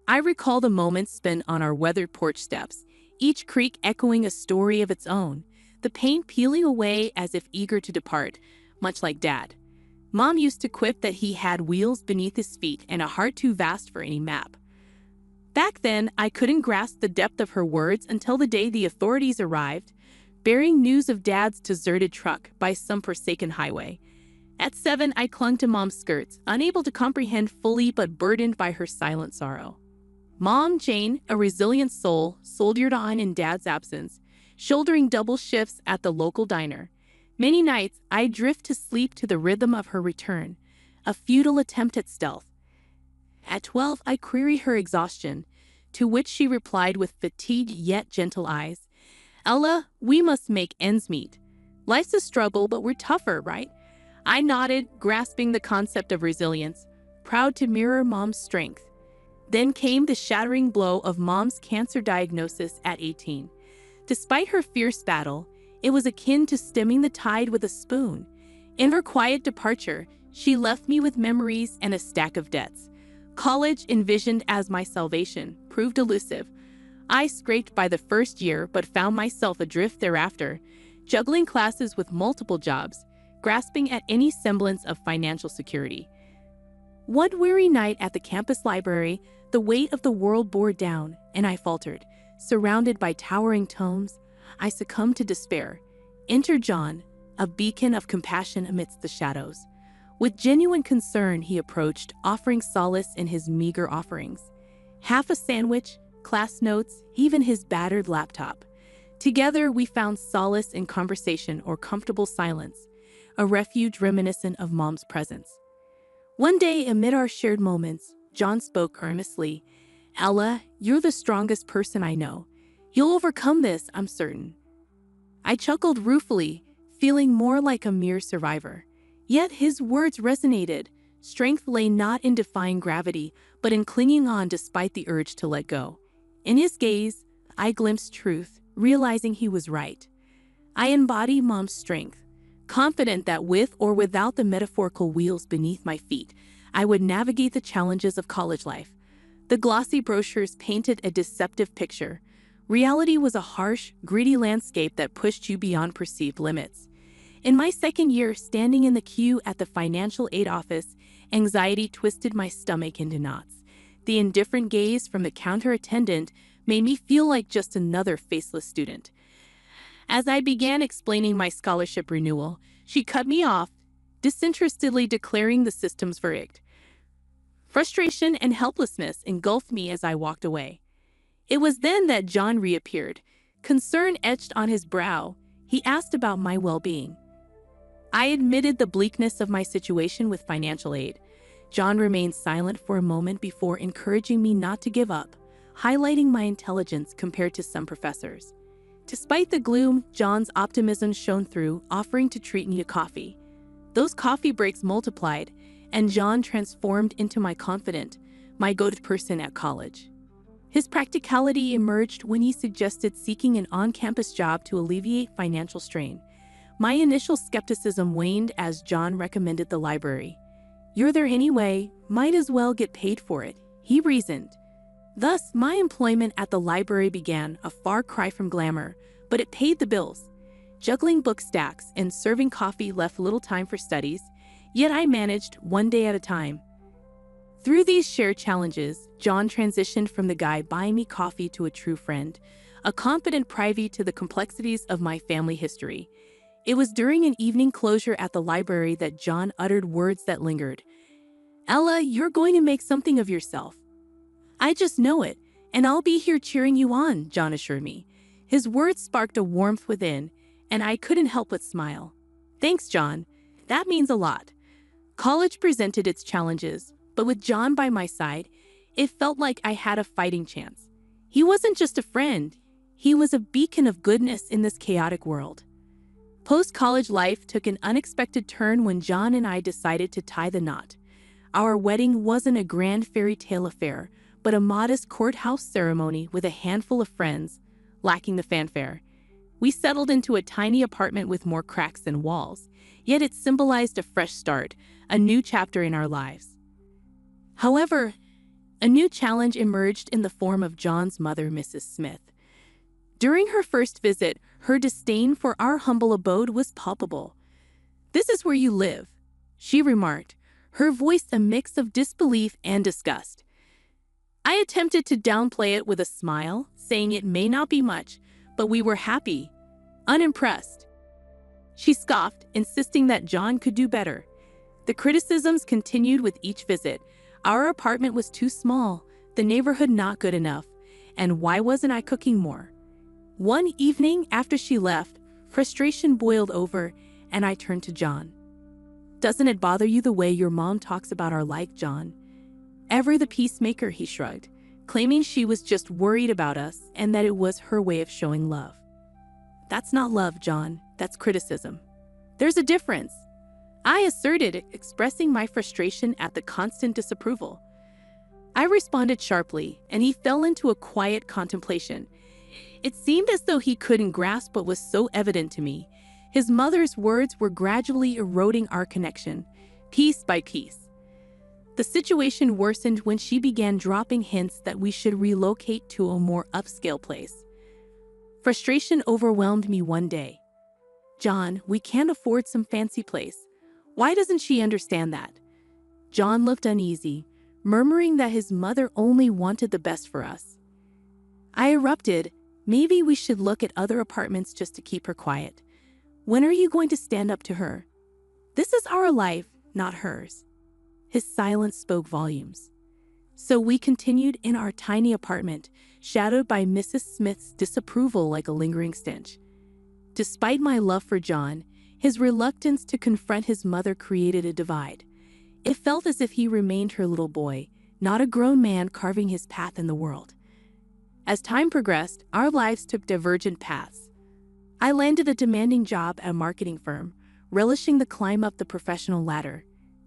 I recall the moments spent on our weathered porch steps, each creak echoing a story of its own, the paint peeling away as if eager to depart, much like Dad. Mom used to quip that he had wheels beneath his feet and a heart too vast for any map. Back then, I couldn't grasp the depth of her words until the day the authorities arrived, bearing news of Dad's deserted truck by some forsaken highway. At 7, I clung to Mom's skirts, unable to comprehend fully but burdened by her silent sorrow. Mom, Jane, a resilient soul, soldiered on in Dad's absence, shouldering double shifts at the local diner. Many nights, I drift to sleep to the rhythm of her return, a futile attempt at stealth. At 12, I queried her exhaustion, to which she replied with fatigued yet gentle eyes, "Ella, we must make ends meet. Life's a struggle, but we're tougher, right?" I nodded, grasping the concept of resilience, proud to mirror Mom's strength. Then came the shattering blow of Mom's cancer diagnosis at 18. Despite her fierce battle, it was akin to stemming the tide with a spoon. In her quiet departure, she left me with memories and a stack of debts. College, envisioned as my salvation, proved elusive. I scraped by the first year but found myself adrift thereafter, juggling classes with multiple jobs, grasping at any semblance of financial security. One weary night at the campus library, the weight of the world bore down, and I faltered. Surrounded by towering tomes, I succumbed to despair. Enter John, a beacon of compassion amidst the shadows. With genuine concern, he approached, offering solace in his meager offerings. Half a sandwich, class notes, even his battered laptop. Together, we found solace in conversation or comfortable silence, a refuge reminiscent of Mom's presence. One day, amid our shared moments, John spoke earnestly. "Ella, you're the strongest person I know. You'll overcome this, I'm certain." I chuckled ruefully, feeling more like a mere survivor. Yet his words resonated. Strength lay not in defying gravity, but in clinging on despite the urge to let go. In his gaze, I glimpsed truth, realizing he was right. I embody Mom's strength, confident that with or without the metaphorical wheels beneath my feet, I would navigate the challenges of college life. The glossy brochures painted a deceptive picture. Reality was a harsh, gritty landscape that pushed you beyond perceived limits. In my second year, standing in the queue at the financial aid office, anxiety twisted my stomach into knots. The indifferent gaze from the counter attendant made me feel like just another faceless student. As I began explaining my scholarship renewal, she cut me off, disinterestedly declaring the system's verdict. Frustration and helplessness engulfed me as I walked away. It was then that John reappeared, concern etched on his brow. He asked about my well-being. I admitted the bleakness of my situation with financial aid. John remained silent for a moment before encouraging me not to give up, highlighting my intelligence compared to some professors. Despite the gloom, John's optimism shone through, offering to treat me to coffee. Those coffee breaks multiplied, and John transformed into my confidant, my go-to person at college. His practicality emerged when he suggested seeking an on-campus job to alleviate financial strain. My initial skepticism waned as John recommended the library. "You're there anyway, might as well get paid for it," he reasoned. Thus, my employment at the library began, a far cry from glamour, but it paid the bills. Juggling book stacks and serving coffee left little time for studies, yet I managed one day at a time. Through these shared challenges, John transitioned from the guy buying me coffee to a true friend, a confident privy to the complexities of my family history. It was during an evening closure at the library that John uttered words that lingered. "Ella, you're going to make something of yourself." "I just know it, and I'll be here cheering you on," John assured me. His words sparked a warmth within, and I couldn't help but smile. "Thanks, John. That means a lot." College presented its challenges, but with John by my side, it felt like I had a fighting chance. He wasn't just a friend, he was a beacon of goodness in this chaotic world. Post-college life took an unexpected turn when John and I decided to tie the knot. Our wedding wasn't a grand fairy tale affair, but a modest courthouse ceremony with a handful of friends, lacking the fanfare. We settled into a tiny apartment with more cracks than walls, yet it symbolized a fresh start, a new chapter in our lives. However, A new challenge emerged in the form of John's mother, Mrs. Smith. During her first visit, her disdain for our humble abode was palpable. "This is where you live," she remarked, her voice a mix of disbelief and disgust. I attempted to downplay it with a smile, saying it may not be much, but we were happy, unimpressed. She scoffed, insisting that John could do better. The criticisms continued with each visit. Our apartment was too small, the neighborhood not good enough, and why wasn't I cooking more? One evening after she left, frustration boiled over, and I turned to John. "Doesn't it bother you the way your mom talks about our life, John?" "Ever the peacemaker," he shrugged, claiming she was just worried about us and that it was her way of showing love. "That's not love, John. That's criticism. There's a difference," I asserted, expressing my frustration at the constant disapproval. I responded sharply, and he fell into a quiet contemplation. It seemed as though he couldn't grasp what was so evident to me. His mother's words were gradually eroding our connection, piece by piece. The situation worsened when she began dropping hints that we should relocate to a more upscale place. Frustration overwhelmed me one day. "John, we can't afford some fancy place. Why doesn't she understand that?" John looked uneasy, murmuring that his mother only wanted the best for us. I erupted, "Maybe we should look at other apartments just to keep her quiet. When are you going to stand up to her? This is our life, not hers." His silence spoke volumes. So we continued in our tiny apartment, shadowed by Mrs. Smith's disapproval like a lingering stench. Despite my love for John, his reluctance to confront his mother created a divide. It felt as if he remained her little boy, not a grown man carving his path in the world. As time progressed, our lives took divergent paths. I landed a demanding job at a marketing firm, relishing the climb up the professional ladder.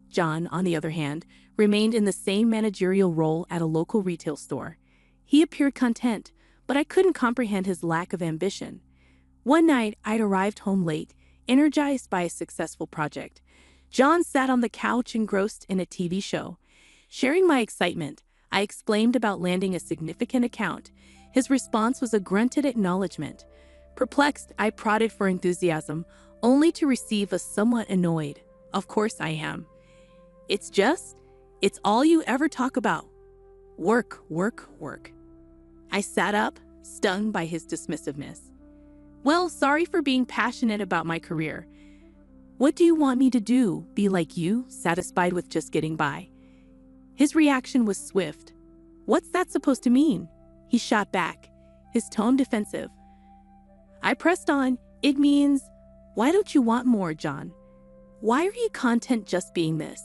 John, on the other hand, remained in the same managerial role at a local retail store. He appeared content, but I couldn't comprehend his lack of ambition. One night, I'd arrived home late, energized by a successful project. John sat on the couch engrossed in a TV show. Sharing my excitement, I exclaimed about landing a significant account. His response was a grunted acknowledgement. Perplexed, I prodded for enthusiasm, only to receive a somewhat annoyed, "Of course I am. It's all you ever talk about. Work, work, work." I sat up, stung by his dismissiveness. "Well, sorry for being passionate about my career. What do you want me to do? Be like you, satisfied with just getting by?" His reaction was swift. "What's that supposed to mean?" He shot back, his tone defensive. I pressed on. "It means, why don't you want more, John? Why are you content just being this?"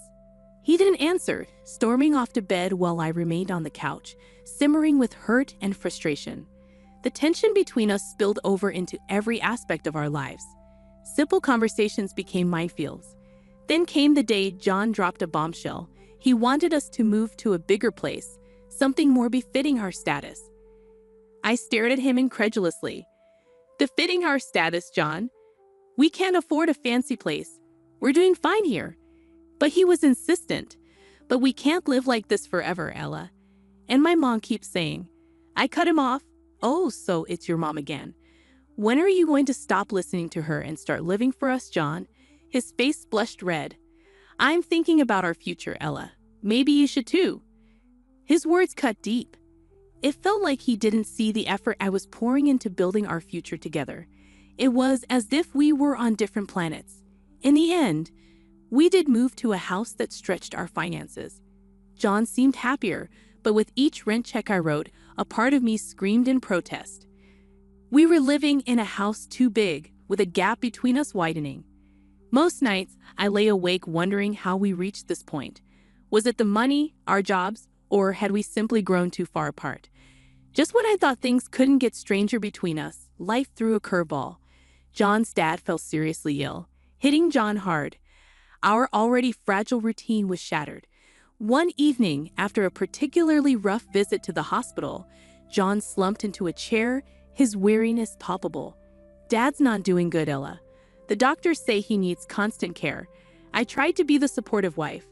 He didn't answer, storming off to bed while I remained on the couch, simmering with hurt and frustration. The tension between us spilled over into every aspect of our lives. Simple conversations became minefields. Then came the day John dropped a bombshell. He wanted us to move to a bigger place, something more befitting our status. I stared at him incredulously. "Befitting our status, John? We can't afford a fancy place. We're doing fine here." But he was insistent. "But we can't live like this forever, Ella. And my mom keeps saying." I cut him off. "Oh, so it's your mom again. When are you going to stop listening to her and start living for us, John?" His face blushed red. "I'm thinking about our future, Ella. Maybe you should too." His words cut deep. It felt like he didn't see the effort I was pouring into building our future together. It was as if we were on different planets. In the end, we did move to a house that stretched our finances. John seemed happier, but with each rent check I wrote, a part of me screamed in protest. We were living in a house too big, with a gap between us widening. Most nights, I lay awake wondering how we reached this point. Was it the money, our jobs, or had we simply grown too far apart? Just when I thought things couldn't get stranger between us, life threw a curveball. John's dad fell seriously ill, hitting John hard. Our already fragile routine was shattered. One evening, after a particularly rough visit to the hospital, John slumped into a chair, his weariness palpable. "Dad's not doing good, Ella. The doctors say he needs constant care." I tried to be the supportive wife.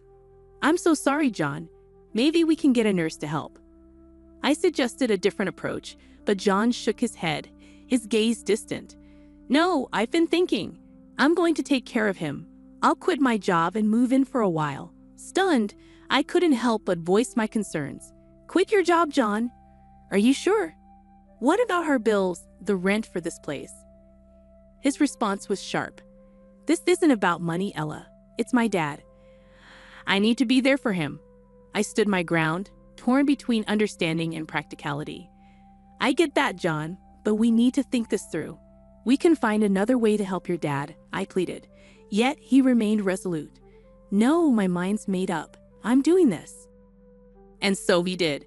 "I'm so sorry, John. Maybe we can get a nurse to help." I suggested a different approach, but John shook his head, his gaze distant. "No, I've been thinking. I'm going to take care of him. I'll quit my job and move in for a while." Stunned, I couldn't help but voice my concerns. "Quit your job, John? Are you sure? What about our bills, the rent for this place?" His response was sharp. "This isn't about money, Ella. It's my dad. I need to be there for him." I stood my ground, torn between understanding and practicality. "I get that, John, but we need to think this through. We can find another way to help your dad," I pleaded. Yet he remained resolute. "No, my mind's made up. I'm doing this." And so we did.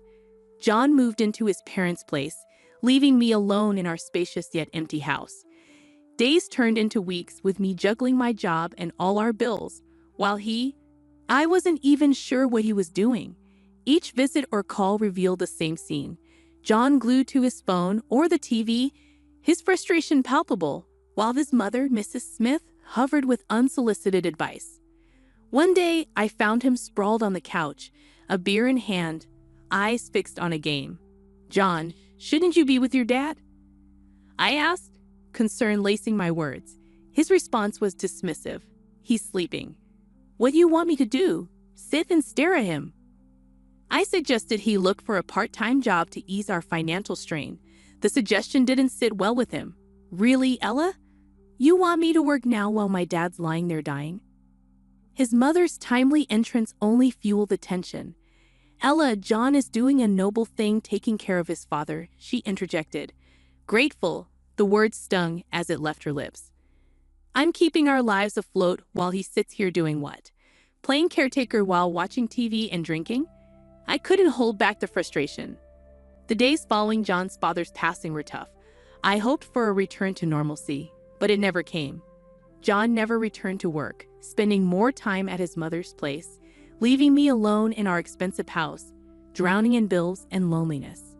John moved into his parents' place, leaving me alone in our spacious yet empty house. Days turned into weeks with me juggling my job and all our bills, while I wasn't even sure what he was doing. Each visit or call revealed the same scene. John glued to his phone or the TV, his frustration palpable, while his mother, Mrs. Smith, hovered with unsolicited advice. One day, I found him sprawled on the couch, a beer in hand, eyes fixed on a game. "John, shouldn't you be with your dad?" I asked, concern lacing my words. His response was dismissive. "He's sleeping." "What do you want me to do? Sit and stare at him?" I suggested he look for a part-time job to ease our financial strain. The suggestion didn't sit well with him. "Really, Ella? You want me to work now while my dad's lying there dying?" His mother's timely entrance only fueled the tension. "Ella, John is doing a noble thing taking care of his father," she interjected. Grateful, the word stung as it left her lips. "I'm keeping our lives afloat while he sits here doing what? Playing caretaker while watching TV and drinking?" I couldn't hold back the frustration. The days following John's father's passing were tough. I hoped for a return to normalcy, but it never came. John never returned to work, spending more time at his mother's place, leaving me alone in our expensive house, drowning in bills and loneliness.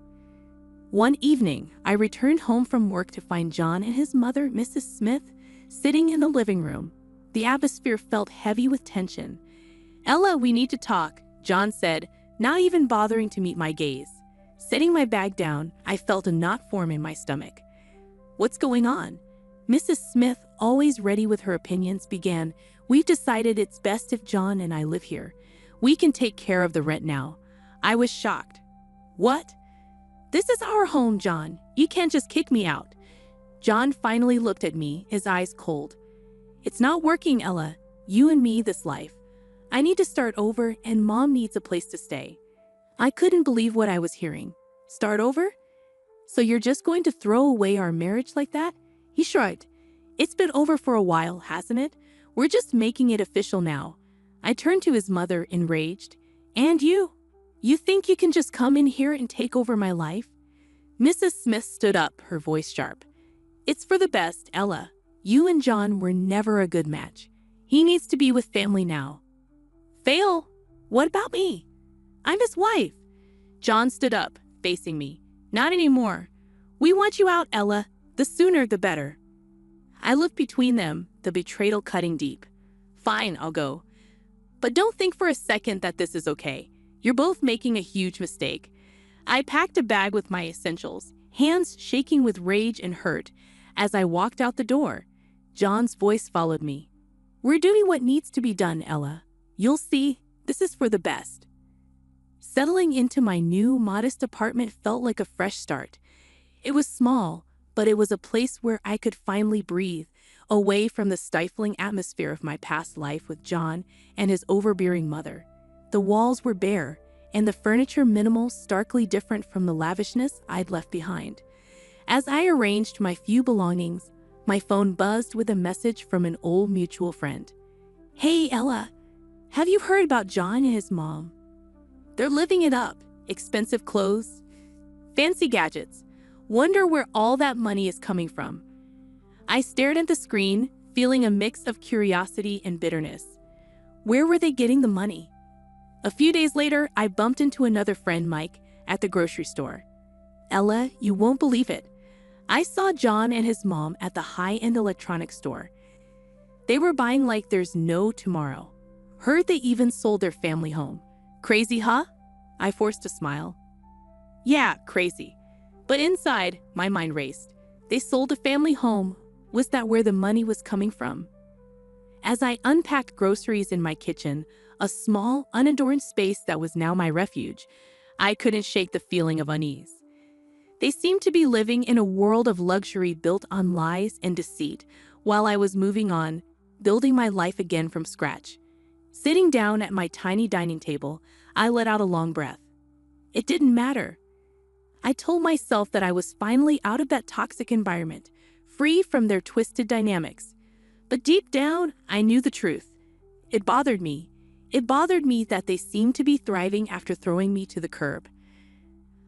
One evening, I returned home from work to find John and his mother, Mrs. Smith, sitting in the living room. The atmosphere felt heavy with tension. "Ella, we need to talk," John said, not even bothering to meet my gaze. Setting my bag down, I felt a knot form in my stomach. "What's going on?" Mrs. Smith, always ready with her opinions, began. "We've decided it's best if John and I live here. We can take care of the rent now." I was shocked. "What? This is our home, John. You can't just kick me out." John finally looked at me, his eyes cold. "It's not working, Ella. You and me, this life. I need to start over, and Mom needs a place to stay." I couldn't believe what I was hearing. "Start over? So you're just going to throw away our marriage like that?" He shrugged. "It's been over for a while, hasn't it? We're just making it official now." I turned to his mother, enraged. "And you? You think you can just come in here and take over my life?" Mrs. Smith stood up, her voice sharp. "It's for the best, Ella. You and John were never a good match. He needs to be with family now." "Fail? What about me? I'm his wife." John stood up, facing me. "Not anymore. We want you out, Ella. The sooner, the better." I looked between them, the betrayal cutting deep. "Fine, I'll go. But don't think for a second that this is okay. You're both making a huge mistake." I packed a bag with my essentials, hands shaking with rage and hurt. As I walked out the door, John's voice followed me. "We're doing what needs to be done, Ella. You'll see, this is for the best." Settling into my new, modest apartment felt like a fresh start. It was small, but it was a place where I could finally breathe, away from the stifling atmosphere of my past life with John and his overbearing mother. The walls were bare, and the furniture minimal, starkly different from the lavishness I'd left behind. As I arranged my few belongings, my phone buzzed with a message from an old mutual friend. "Hey, Ella. Have you heard about John and his mom? They're living it up. Expensive clothes, fancy gadgets. Wonder where all that money is coming from." I stared at the screen, feeling a mix of curiosity and bitterness. Where were they getting the money? A few days later, I bumped into another friend, Mike, at the grocery store. "Ella, you won't believe it. I saw John and his mom at the high-end electronics store. They were buying like there's no tomorrow. Heard they even sold their family home. Crazy, huh?" I forced a smile. Yeah, crazy. But inside, my mind raced. They sold a family home. Was that where the money was coming from? As I unpacked groceries in my kitchen, a small, unadorned space that was now my refuge, I couldn't shake the feeling of unease. They seemed to be living in a world of luxury built on lies and deceit, while I was moving on, building my life again from scratch. Sitting down at my tiny dining table, I let out a long breath. It didn't matter. I told myself that I was finally out of that toxic environment, free from their twisted dynamics. But deep down, I knew the truth. It bothered me. It bothered me that they seemed to be thriving after throwing me to the curb.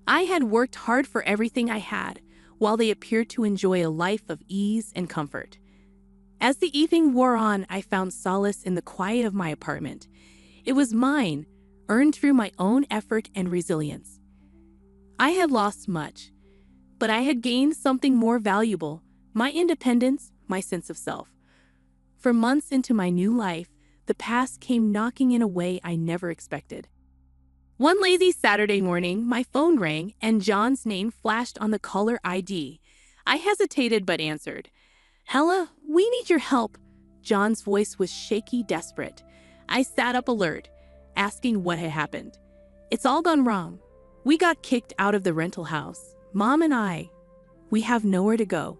I had worked hard for everything I had, while they appeared to enjoy a life of ease and comfort. As the evening wore on, I found solace in the quiet of my apartment. It was mine, earned through my own effort and resilience. I had lost much, but I had gained something more valuable, my independence, my sense of self. For months into my new life, the past came knocking in a way I never expected. One lazy Saturday morning, my phone rang and John's name flashed on the caller ID. I hesitated but answered. Hella, we need your help. John's voice was shaky, desperate. I sat up alert, asking what had happened. It's all gone wrong. We got kicked out of the rental house. Mom and I. We have nowhere to go.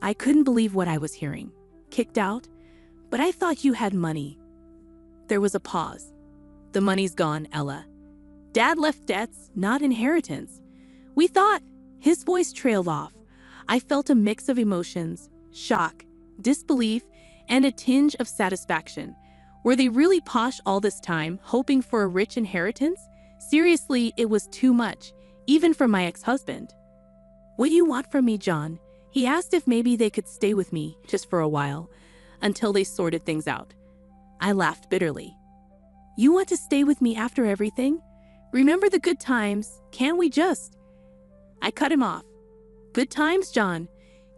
I couldn't believe what I was hearing. Kicked out? But I thought you had money. There was a pause. The money's gone, Ella. Dad left debts, not inheritance. We thought. His voice trailed off. I felt a mix of emotions, shock, disbelief, and a tinge of satisfaction. Were they really posh all this time, hoping for a rich inheritance? Seriously, it was too much, even for my ex-husband. What do you want from me, John? He asked if maybe they could stay with me, just for a while, until they sorted things out. I laughed bitterly. You want to stay with me after everything? Remember the good times, can't we just? I cut him off. Good times, John.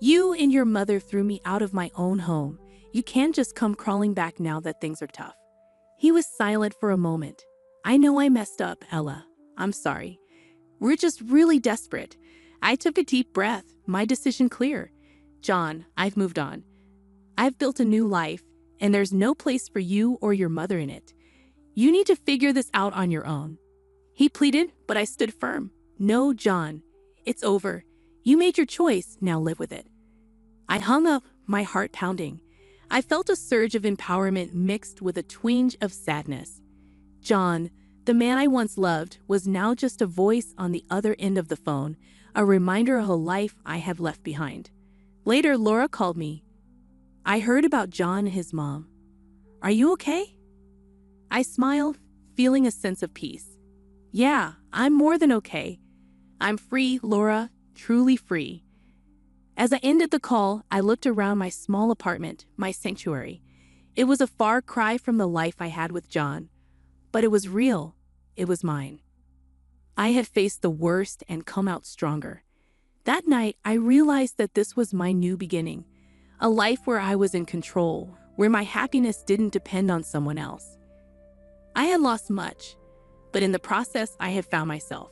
You and your mother threw me out of my own home. You can't just come crawling back now that things are tough. He was silent for a moment. I know I messed up, Ella. I'm sorry. We're just really desperate. I took a deep breath, my decision clear. John, I've moved on. I've built a new life, and there's no place for you or your mother in it. You need to figure this out on your own. He pleaded, but I stood firm. No, John. It's over. You made your choice, now live with it. I hung up, my heart pounding. I felt a surge of empowerment mixed with a twinge of sadness. John, the man I once loved, was now just a voice on the other end of the phone, a reminder of a life I had left behind. Later, Laura called me. I heard about John and his mom. Are you okay? I smiled, feeling a sense of peace. Yeah, I'm more than okay. I'm free, Laura, truly free. As I ended the call, I looked around my small apartment, my sanctuary. It was a far cry from the life I had with John. But it was real. It was mine. I had faced the worst and come out stronger. That night, I realized that this was my new beginning. A life where I was in control, where my happiness didn't depend on someone else. I had lost much, but in the process, I had found myself.